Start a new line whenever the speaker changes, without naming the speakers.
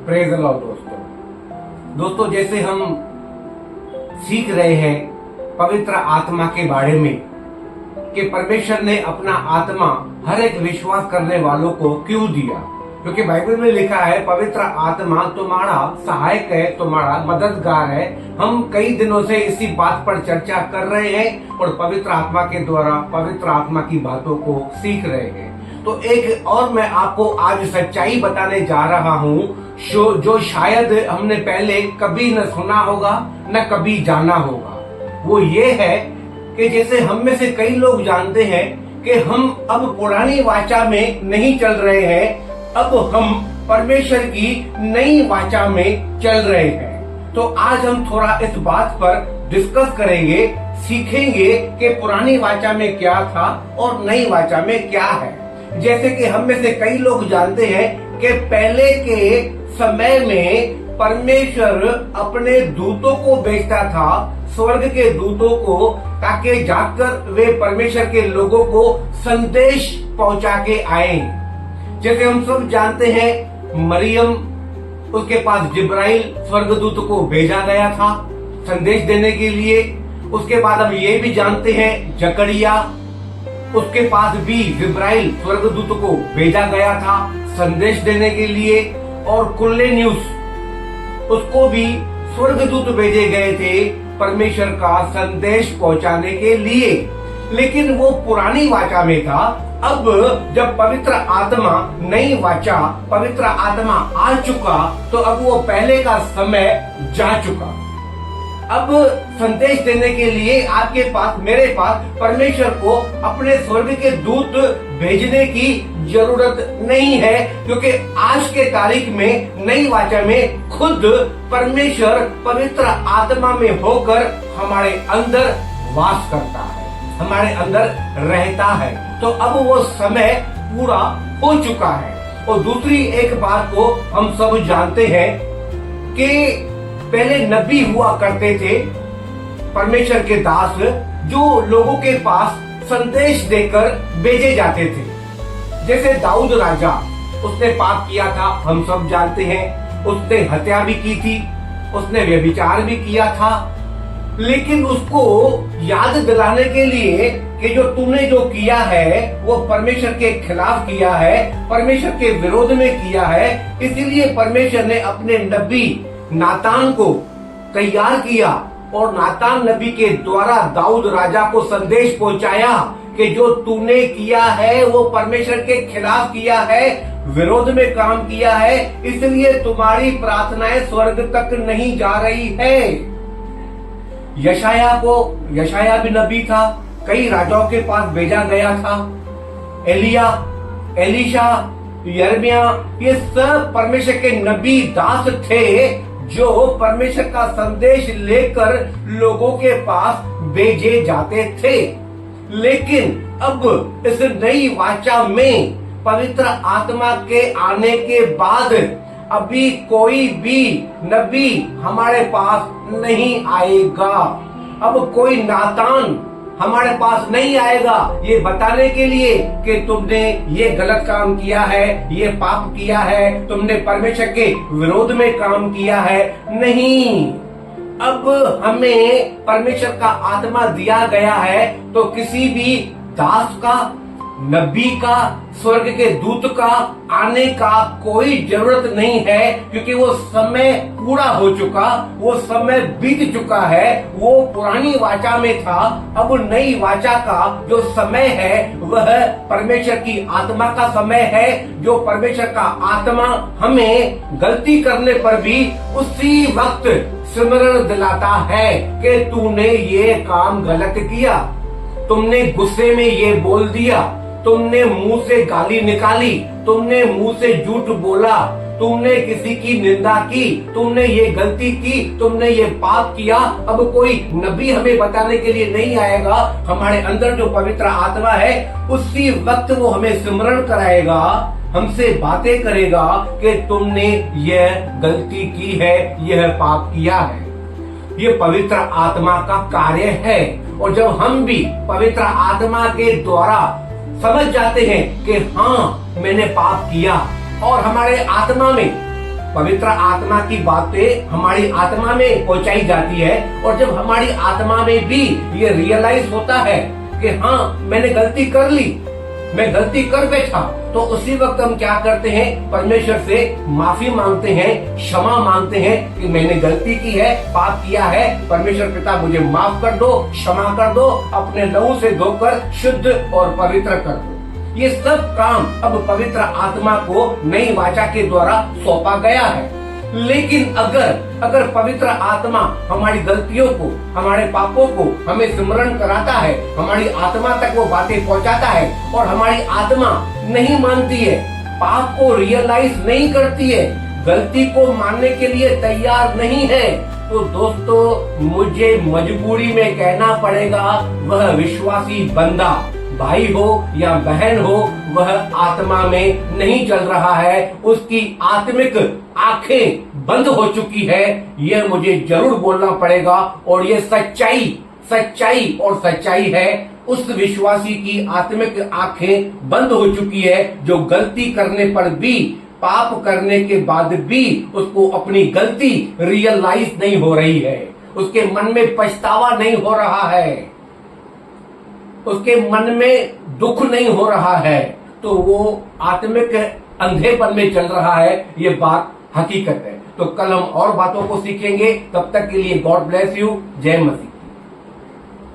Praise the Lord दोस्तों, जैसे हम सीख रहे हैं पवित्र आत्मा के बारे में कि परमेश्वर ने अपना आत्मा हर एक विश्वास करने वालों को क्यों दिया, क्योंकि बाइबल में लिखा है पवित्र आत्मा तुम्हारा सहायक है, तुम्हारा मददगार है। हम कई दिनों से इसी बात पर चर्चा कर रहे हैं और पवित्र आत्मा के द्वारा पवित्र आत्मा की बातों को सीख रहे हैं। तो एक और मैं आपको आज सच्चाई बताने जा रहा हूँ जो शायद हमने पहले कभी न सुना होगा न कभी जाना होगा। वो ये है कि जैसे हम में से कई लोग जानते हैं कि हम अब पुरानी वाचा में नहीं चल रहे हैं, अब हम परमेश्वर की नई वाचा में चल रहे हैं। तो आज हम थोड़ा इस बात पर डिस्कस करेंगे, सीखेंगे कि पुरानी वाचा में क्या था और नई वाचा में क्या है। जैसे कि हम में से कई लोग जानते हैं कि पहले के समय में परमेश्वर अपने दूतों को भेजता था, स्वर्ग के दूतों को, ताकि जाकर वे परमेश्वर के लोगों को संदेश पहुंचा के आए। जैसे हम सब जानते हैं मरियम, उसके पास जिब्राइल स्वर्गदूत को भेजा गया था संदेश देने के लिए। उसके बाद हम ये भी जानते हैं जकरिया, उसके पास भी जिब्राइल स्वर्गदूत को भेजा गया था संदेश देने के लिए। और कुर्नेलियुस, उसको भी स्वर्गदूत भेजे गए थे परमेश्वर का संदेश पहुंचाने के लिए। लेकिन वो पुरानी वाचा में था। अब जब पवित्र आत्मा, नई वाचा, पवित्र आत्मा आ चुका, तो अब वो पहले का समय जा चुका। अब संदेश देने के लिए आपके पास, मेरे पास परमेश्वर को अपने स्वर्ग के दूत भेजने की जरूरत नहीं है, क्योंकि आज के तारीख में नई वाचा में खुद परमेश्वर पवित्र आत्मा में होकर हमारे अंदर वास करता है, हमारे अंदर रहता है। तो अब वो समय पूरा हो चुका है। और दूसरी एक बात को हम सब जानते हैं कि पहले नबी हुआ करते थे, परमेश्वर के दास, जो लोगों के पास संदेश देकर भेजे जाते थे। जैसे दाऊद राजा, उसने पाप किया था, हम सब जानते हैं। उसने हत्या भी की थी, उसने व्यभिचार भी किया था। लेकिन उसको याद दिलाने के लिए कि जो तूने जो किया है वो परमेश्वर के खिलाफ किया है, परमेश्वर के विरोध में किया है, इसीलिए परमेश्वर ने अपने नबी नातान को तैयार किया और नातान नबी के द्वारा दाऊद राजा को संदेश पहुंचाया कि जो तूने किया है वो परमेश्वर के खिलाफ किया है, विरोध में काम किया है, इसलिए तुम्हारी प्रार्थनाएं स्वर्ग तक नहीं जा रही है। यशाया भी नबी था, कई राजाओं के पास भेजा गया था। एलिया, एलीशा, यिर्मयाह, ये सब परमेश्वर के नबी दास थे जो परमेश्वर का संदेश लेकर लोगों के पास भेजे जाते थे। लेकिन अब इस नई वाचा में पवित्र आत्मा के आने के बाद अभी कोई भी नबी हमारे पास नहीं आएगा। अब कोई नातान हमारे पास नहीं आएगा ये बताने के लिए कि तुमने ये गलत काम किया है, ये पाप किया है, तुमने परमेश्वर के विरोध में काम किया है। नहीं, अब हमें परमेश्वर का आत्मा दिया गया है, तो किसी भी दास का, नबी का, स्वर्ग के दूत का आने का कोई जरूरत नहीं है, क्योंकि वो समय पूरा हो चुका, वो समय बीत चुका है। वो पुरानी वाचा में था, अब नई वाचा का जो समय है वह परमेश्वर की आत्मा का समय है, जो परमेश्वर का आत्मा हमें गलती करने पर भी उसी वक्त स्मरण दिलाता है कि तूने ये काम गलत किया, तुमने गुस्से में ये बोल दिया, तुमने मुंह से गाली निकाली, तुमने मुंह से झूठ बोला, तुमने किसी की निंदा की, तुमने ये गलती की, तुमने ये पाप किया। अब कोई नबी हमें बताने के लिए नहीं आएगा, हमारे अंदर जो पवित्र आत्मा है उसी वक्त वो हमें स्मरण कराएगा, हमसे बातें करेगा कि तुमने यह गलती की है, यह पाप किया है। ये पवित्र आत्मा का कार्य है। और जब हम भी पवित्र आत्मा के द्वारा समझ जाते हैं कि हाँ मैंने पाप किया, और हमारे आत्मा में पवित्र आत्मा की बातें हमारी आत्मा में पहुंचाई जाती है, और जब हमारी आत्मा में भी ये रियलाइज होता है कि हाँ मैंने गलती कर ली, मैं गलती कर बैठा, तो उसी वक्त हम क्या करते हैं, परमेश्वर से माफी मांगते हैं, क्षमा मांगते हैं कि मैंने गलती की है, पाप किया है, परमेश्वर पिता मुझे माफ कर दो, क्षमा कर दो, अपने लहू से धोकर शुद्ध और पवित्र कर दो। ये सब काम अब पवित्र आत्मा को नई वाचा के द्वारा सौंपा गया है। लेकिन अगर पवित्र आत्मा हमारी गलतियों को, हमारे पापों को हमें स्मरण कराता है, हमारी आत्मा तक वो बातें पहुंचाता है, और हमारी आत्मा नहीं मानती है, पाप को रियलाइज नहीं करती है, गलती को मानने के लिए तैयार नहीं है, तो दोस्तों मुझे मजबूरी में कहना पड़ेगा, वह विश्वासी बंदा, भाई हो या बहन हो, वह आत्मा में नहीं चल रहा है, उसकी आत्मिक आंखें बंद हो चुकी है। यह मुझे जरूर बोलना पड़ेगा, और यह सच्चाई और सच्चाई है। उस विश्वासी की आत्मिक आंखें बंद हो चुकी है जो गलती करने पर भी, पाप करने के बाद भी उसको अपनी गलती रियलाइज नहीं हो रही है, उसके मन में पछतावा नहीं हो रहा है, उसके मन में दुख नहीं हो रहा है, तो वो आत्मिक अंधेपन में चल रहा है। ये बात हकीकत है। तो कल हम और बातों को सीखेंगे। तब तक के लिए गॉड ब्लेस यू। जय मसीह।